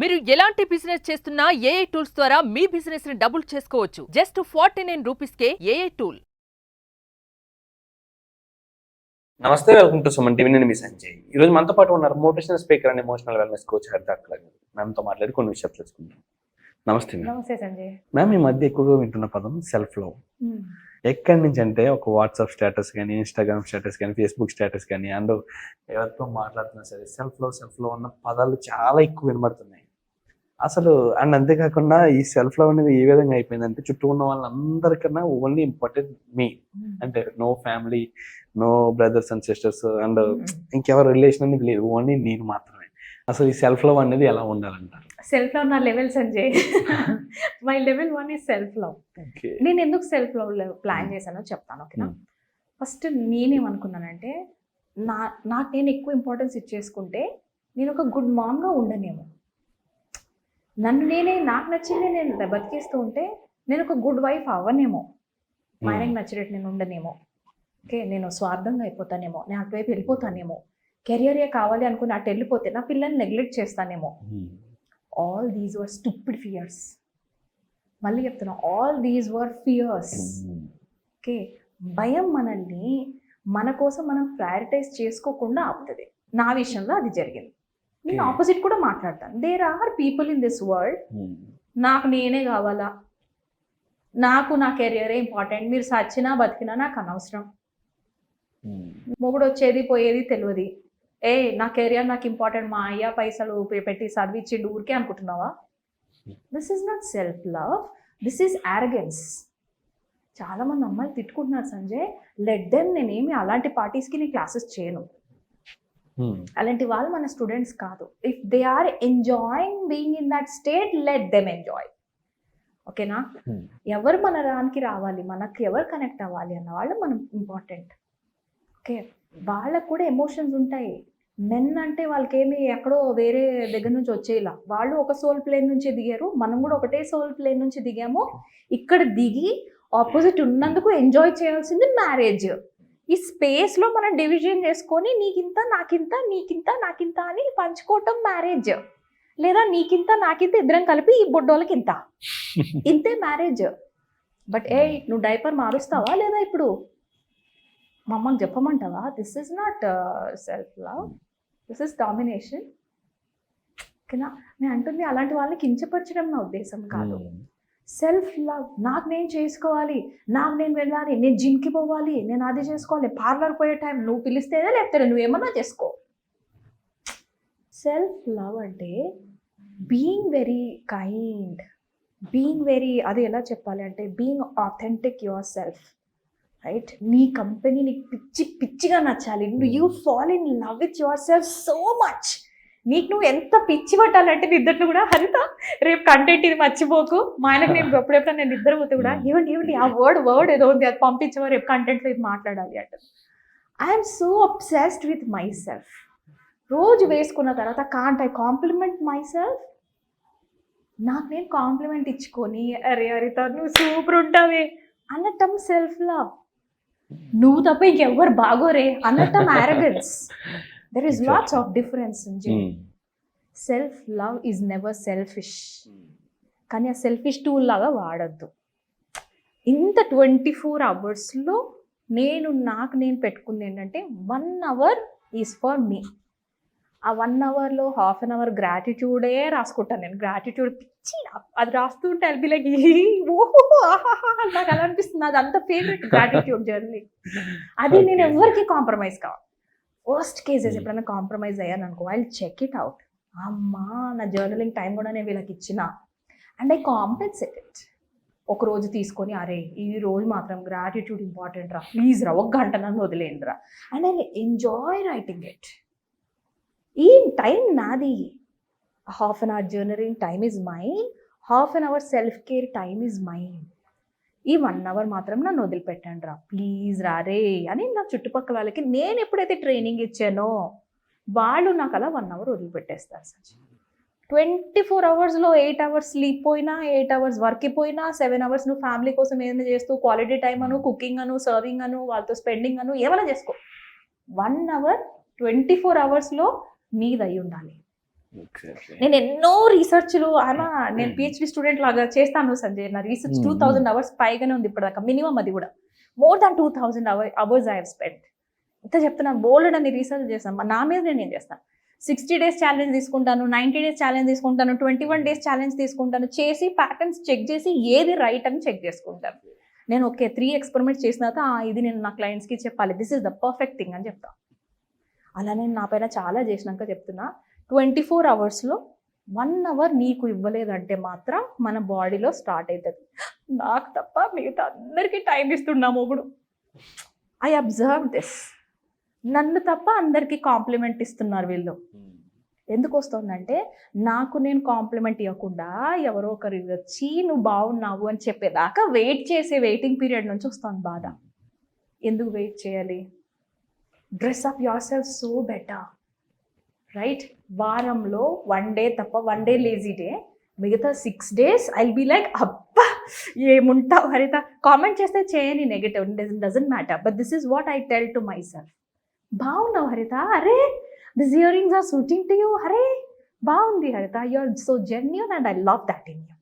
మీరు ఎలాంటి బిజినెస్ చేస్తున్నా ఏఐ టూల్స్ ద్వారా మీ బిజినెస్ ని డబుల్ చేసుకోవచ్చు. జస్ట్ 49 రూపీస్కే ఏఐ టూల్. నమస్తే, వెల్కమ్ టు సుమన్ టీవీ. నేను మీ సంజయ్. ఈ రోజు మనతో పాటు ఉన్నారు motivational speaker and emotional wellness coach Harithak గారు. మ్యామ్తో మాట్లాడి కొన్ని విషయాలు తెలుసుకుందాం. నమస్తే మ్యామ్. నమస్తే సంజయ్. మ్యామ్, ఈ మధ్య ఎక్కువగా వింటున్న పదం సెల్ఫ్ లవ్. ఎక్కడి నుంచి అంటే ఒక వాట్సాప్ స్టేటస్ కానీ, ఇన్స్టాగ్రామ్ స్టేటస్ కానీ, ఫేస్బుక్ స్టేటస్ కానీ, అండ్ ఎవరితో మాట్లాడుతున్నా సరే సెల్ఫ్ లవ్ అన్న పదాలు చాలా ఎక్కువ వినబడుతున్నాయి అసలు. అండ్ అంతేకాకుండా ఈ సెల్ఫ్ లవ్ అనేది ఏ విధంగా అయిపోయిందంటే చుట్టూ ఉన్న వాళ్ళందరికన్నా ఓన్లీ ఇంపార్టెంట్ మీ, అంటే no family, no brothers and sisters and ఇంకెవరు రిలేషన్ అనేది లేదు, ఓన్లీ నేను మాత్రమే. అసలు ఈ సెల్ఫ్ లవ్ అనేది ఎలా ఉండాలంటారు? సెల్ఫ్ లవ్ నా level Sanjay. My level 1 is self love. నేను ఎందుకు సెల్ఫ్ లవ్ ప్లాన్ చేశానో చెప్తాను, ఓకేనా? ఫస్ట్ నేనేమనుకున్నానంటే నాకు నేను ఎక్కువ ఇంపార్టెన్స్ ఇచ్చేసుకుంటే నేను ఒక గుడ్ మామ్గా ఉండనేమో. నాకు నచ్చింది నేను బతికేస్తూ ఉంటే నేను ఒక గుడ్ వైఫ్ అవ్వనేమో. మా ఆయనకి నచ్చినట్టు నేను ఉండనేమో. ఓకే, నేను స్వార్థంగా అయిపోతానేమో, నేను అటువైపు వెళ్ళిపోతానేమో. కెరియరే కావాలి అనుకుని అటు వెళ్ళిపోతే నా పిల్లల్ని నెగ్లెక్ట్ చేస్తానేమో. All these were stupid fears. మళ్ళీ చెప్తున్నా, all these were fears. Okay, భయం మనల్ని మన కోసం మనం ప్రయారిటైజ్ చేసుకోకుండా ఆపుతుంది. నా విషయంలో అది జరిగింది. నేను ఆపోజిట్ కూడా మాట్లాడతాను. There are people in this world, నాకు నేనే కావాలా, నాకు నా కెరియరే ఇంపార్టెంట్, మీరు సచ్చినా బతికినా నాకు అనవసరం, మొగుడు వచ్చేది పోయేది తెలియదు, నా కెరియర్ నాకు ఇంపార్టెంట్, మా అయ్య పైసలు పెట్టి చదివించిండు ఊరికే అనుకుంటున్నావా? This is not self love, this is arrogance. చాలామంది అమ్మాయిలు తిట్టుకుంటున్నారు సంజయ్, లెట్ దెమ్. నేనేమి అలాంటి పార్టీస్కి నేను క్లాసెస్ చేయను. అలాంటి వాళ్ళు మన స్టూడెంట్స్ కాదు. If they are enjoying being in that state, let them enjoy. ఓకేనా? ఎవరు మన రానికి రావాలి, మనకి ఎవరు కనెక్ట్ అవ్వాలి అన్న వాళ్ళు మనం ఇంపార్టెంట్. ఓకే, వాళ్ళకు కూడా ఎమోషన్స్ ఉంటాయి. మెన్ అంటే వాళ్ళకేమి ఎక్కడో వేరే దగ్గర నుంచి వచ్చేలా, వాళ్ళు ఒక సోల్ ప్లేన్ నుంచి దిగారు, మనం కూడా ఒకటే సోల్ ప్లేన్ నుంచి దిగాము. ఇక్కడ దిగి ఆపోజిట్ ఉన్నందుకు ఎంజాయ్ చేయాల్సింది మ్యారేజ్. ఈ స్పేస్లో మనం డివిజన్ చేసుకొని నీకింత నాకింత, నీకింత నాకింత అని పంచుకోవటం మ్యారేజ్. లేదా నీకింత నాకింత ఇద్దరం కలిపి ఈ బొడ్డోళ్ళకి ఇంత, ఇంతే మ్యారేజ్. బట్ నువ్వు డైపర్ మారుస్తావా లేదా? ఇప్పుడు మా అమ్మకి చెప్పమంటావా? This is not self love, this is domination. ఓకేనా? నేను అంటుంది అలాంటి వాళ్ళని కించపరచడం నా ఉద్దేశం కాదు. సెల్ఫ్ లవ్, నాకు నేను చేసుకోవాలి, నాకు నేను వెళ్ళాలి, నేను జిమ్కి పోవాలి, నేను అది చేసుకోవాలి, పార్లర్ పోయే టైం నువ్వు పిలిస్తేనే, లేకపోతే నువ్వేమన్నా చేసుకో. సెల్ఫ్ లవ్ అంటే being very kind, being very, అది ఎలా చెప్పాలి అంటే being authentic your self, right? నీ కంపెనీ నీకు పిచ్చిగా నచ్చాలి. You fall in love with your self so much. నీకు నువ్వు ఎంత పిచ్చి పట్టాలంటే నిద్రలో కూడా, హరిత రేపు కంటెంట్ ఇది మర్చిపోకు, మా ఆయనకు నేను ఎప్పుడెప్పుడు నేను నిద్ర పోతే కూడా ఏమండి ఆ వర్డ్ ఏదో ఉంది అది పంపించవా, రేపు కంటెంట్లో ఇది మాట్లాడాలి అంటే. I'm so obsessed with my self. రోజు వేసుకున్న తర్వాత can't I complement my self. నాకు నేను కాంప్లిమెంట్ ఇచ్చుకొని, అరే హరిత నువ్వు సూపర్ ఉంటావే అనటం సెల్ఫ్ లవ్. నువ్వు తప్ప ఇంకెవ్వరు బాగోరే అనటం arrogance. There is lots of difference in self love is never selfish. కానీ ఆ సెల్ఫిష్ టూల్ లాగా వాడద్దు. ఇంత 24 అవర్స్లో నాకు నేను పెట్టుకుంది ఏంటంటే 1 అవర్ ఈజ్ ఫర్ మీ. ఆ 1 అవర్లో హాఫ్ అన్ అవర్ గ్రాటిట్యూడే రాసుకుంటాను నేను. గ్రాటిట్యూడ్ పిచ్చి, అది రాస్తుంటే అల్బి లైక్ ఓహో నాకు అలా అనిపిస్తుంది. అది అంత ఫేవరెట్ గ్రాటిట్యూడ్ జర్నీ. అది నేను ఎవరికి కాంప్రమైజ్ కావాలి. వర్స్ట్ కేసెస్ ఎప్పుడైనా కాంప్రమైజ్ అయ్యాను అనుకో, ఐ చెక్ ఇట్ అవుట్. అమ్మా, నా జర్నలింగ్ టైం కూడా నేను వీళ్ళకి ఇచ్చిన, అండ్ ఐ కాంపెన్సేట్ ఇట్. ఒక రోజు తీసుకొని, అరే ఈ రోజు మాత్రం గ్రాటిట్యూడ్ ఇంపార్టెంట్ రా, ప్లీజ్ రా, 1 గంట నన్ను వదిలేండి రా, and I enjoy writing it. ఈ టైం నాది. Half an hour journaling time is mine, half an hour self care time is mine. ఈ 1 అవర్ మాత్రం నన్ను వదిలిపెట్టండి రా, ప్లీజ్ రా రే అని నా చుట్టుపక్కల వాళ్ళకి నేను ఎప్పుడైతే ట్రైనింగ్ ఇచ్చానో వాళ్ళు నాకు అలా 1 అవర్ వదిలిపెట్టేస్తారు. 24 అవర్స్లో 8 అవర్స్ స్లీప్ పోయినా, 8 అవర్స్ వర్క్ పోయినా, 7 అవర్స్ నువ్వు ఫ్యామిలీ కోసం ఏమైనా చేస్తూ క్వాలిటీ టైం అను, కుకింగ్ అను, సర్వింగ్ అను, వాళ్ళతో స్పెండింగ్ అను, ఏమైనా చేసుకో. 1 అవర్ 24 అవర్స్లో నీది అయి ఉండాలి. నేను ఎన్నో రీసెర్చ్లు అలా నేను పిహెచ్డి స్టూడెంట్ లాగా చేస్తాను సంజయ్. నా రీసెర్చ్ 2000 అవర్స్ పైగానే ఉంది ఇప్పటిదాకా, మినిమం అది కూడా more than 2000 hours I have spend. ఇంత చెప్తున్నా, బోల్డ్ అని రీసెర్చ్ చేస్తాను నా మీద. నేను చేస్తాను 60 days ఛాలెంజ్ తీసుకుంటాను, 90 days ఛాలెంజ్ తీసుకుంటాను, 21 days ఛాలెంజ్ తీసుకుంటాను, చేసి ప్యాటర్న్స్ చెక్ చేసి ఏది రైట్ అని చెక్ చేసుకుంటాను. నేను ఓకే 3 ఎక్స్పెరిమెంట్స్ చేసిన తర్వాత ఇది నేను నా క్లయింట్స్కి చెప్పాలి, this is the perfect thing అని చెప్తాను. అలా నేను నా పైన చాలా చేసినాక చెప్తున్నా, 24 అవర్స్లో 1 hour నీకు ఇవ్వలేదంటే మాత్రం మన బాడీలో స్టార్ట్ అవుతుంది. నాకు తప్ప మిగతా అందరికీ టైం ఇస్తున్నా మొగుడు. I observe this. నన్ను తప్ప అందరికీ కాంప్లిమెంట్ ఇస్తున్నారు వీళ్ళు. ఎందుకు వస్తుందంటే నాకు నేను కాంప్లిమెంట్ ఇవ్వకుండా ఎవరో ఒకరు వచ్చి నువ్వు బాగున్నావు అని చెప్పేదాకా వెయిట్ చేసే వెయిటింగ్ పీరియడ్ నుంచి వస్తుంది బాధ. ఎందుకు వెయిట్ చేయాలి? Dress up your self so better, right? వారంలో 1 day తప్ప 1 day లేజీ డే, మిగతా 6 days I will be like అబ్బా ఏముంటావు హరిత. కామెంట్ చేస్తే చేయని, negative doesn't matter, but this is what I tell to myself. బాగున్నావు హరిత, అరే this earrings are suiting to you, అరే బాగుంది Haritha, you are so genuine and I love that in you.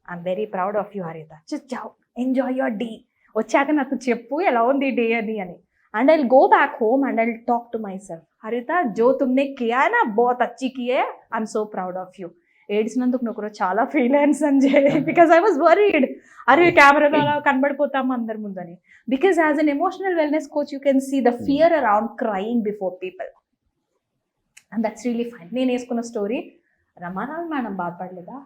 I'm very proud of you Haritha. జావ్, enjoy your day. వచ్చాక నాకు చెప్పు ఎలా ఉంది డే అని. And I'll go back home and I'll talk to myself. Harita, जो तुमने किया है ना बहुत अच्छी की है. I'm so proud of you. ఏడ్చినందుకు నాకు చాలా ఫీల్ అయ్యాను Sanjay, because I was worried. అరే కెమెరాలో అలా కనబడిపోతాము అందరి ముందని. Because as an emotional wellness coach you can see the fear around crying before people, and that's really fine. నేను వేసుకున్న స్టోరీ, రమారావు మేడం బాధపడలేదా,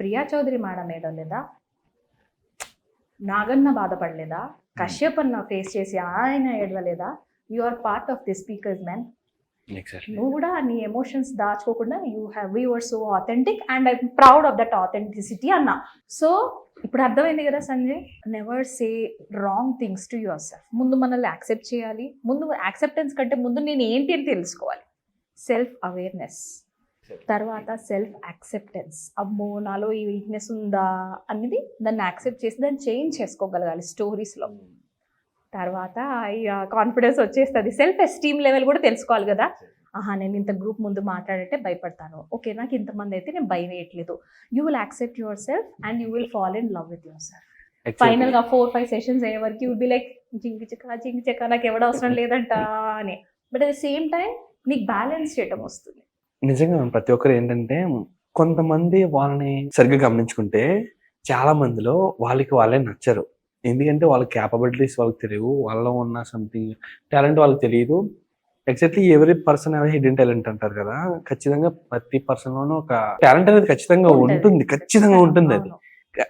ప్రియా చౌదరి మేడం ఏడలేదా, నాగన్న బాధపడలేదా, కశ్యప్ అన్న ఫేస్ చేసి ఆయన ఏడవలేదా? You are part of the speakers man. నువ్వు కూడా నీ ఎమోషన్స్ దాచుకోకుండా you are so authentic and I'm proud of that authenticity అన్న. సో ఇప్పుడు అర్థమైంది కదా Sanjay, never say wrong things to your self. ముందు మనల్ని యాక్సెప్ట్ చేయాలి. ముందు యాక్సెప్టెన్స్ కంటే ముందు నేను ఏంటి అని తెలుసుకోవాలి. సెల్ఫ్ అవేర్నెస్, తర్వాత సెల్ఫ్ యాక్సెప్టెన్స్. అమ్మో నాలో ఈ వీక్నెస్ ఉందా అనేది దాన్ని యాక్సెప్ట్ చేసి దాన్ని చేంజ్ చేసుకోగలగాలి స్టోరీస్లో. తర్వాత కాన్ఫిడెన్స్ వచ్చేస్తుంది. సెల్ఫ్ ఎస్టీమ్ లెవెల్ కూడా తెలుసుకోవాలి కదా. ఆహా నేను ఇంత గ్రూప్ ముందు మాట్లాడితే భయపడతాను, ఓకే నాకు ఇంతమంది అయితే నేను భయం వేయట్లేదు. You will accept your self and you will fall in love with your self. ఫైనల్గా 4-5 సెషన్స్ అయ్యే వరకు యూ బి లైక్ జింగి చెక్క నాకు ఎవడ అవసరం లేదంట అని. But at the same time నీకు బ్యాలెన్స్ చేయడం వస్తుంది. నిజంగా ప్రతి ఒక్కరు ఏంటంటే, కొంతమంది వాళ్ళని సరిగ్గా గమనించుకుంటే చాలా మందిలో వాళ్ళే నచ్చరు. ఎందుకంటే వాళ్ళ క్యాపబిలిటీస్ వాళ్ళకి తెలియవు, వాళ్ళలో ఉన్న సంథింగ్ టాలెంట్ వాళ్ళకి తెలియదు. ఎగ్జాక్ట్లీ ఎవరీ పర్సన్ అనేది హిడెన్ టాలెంట్ అంటారు కదా, ఖచ్చితంగా ప్రతి పర్సన్ లోనూ ఒక టాలెంట్ అనేది ఖచ్చితంగా ఉంటుంది.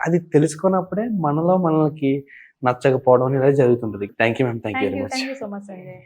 అది తెలుసుకున్నప్పుడే మనలో మనకి నచ్చకపోవడం అనేది జరుగుతుంటది. Thank you ma'am, thank you very much. Thank you so much Sanjay.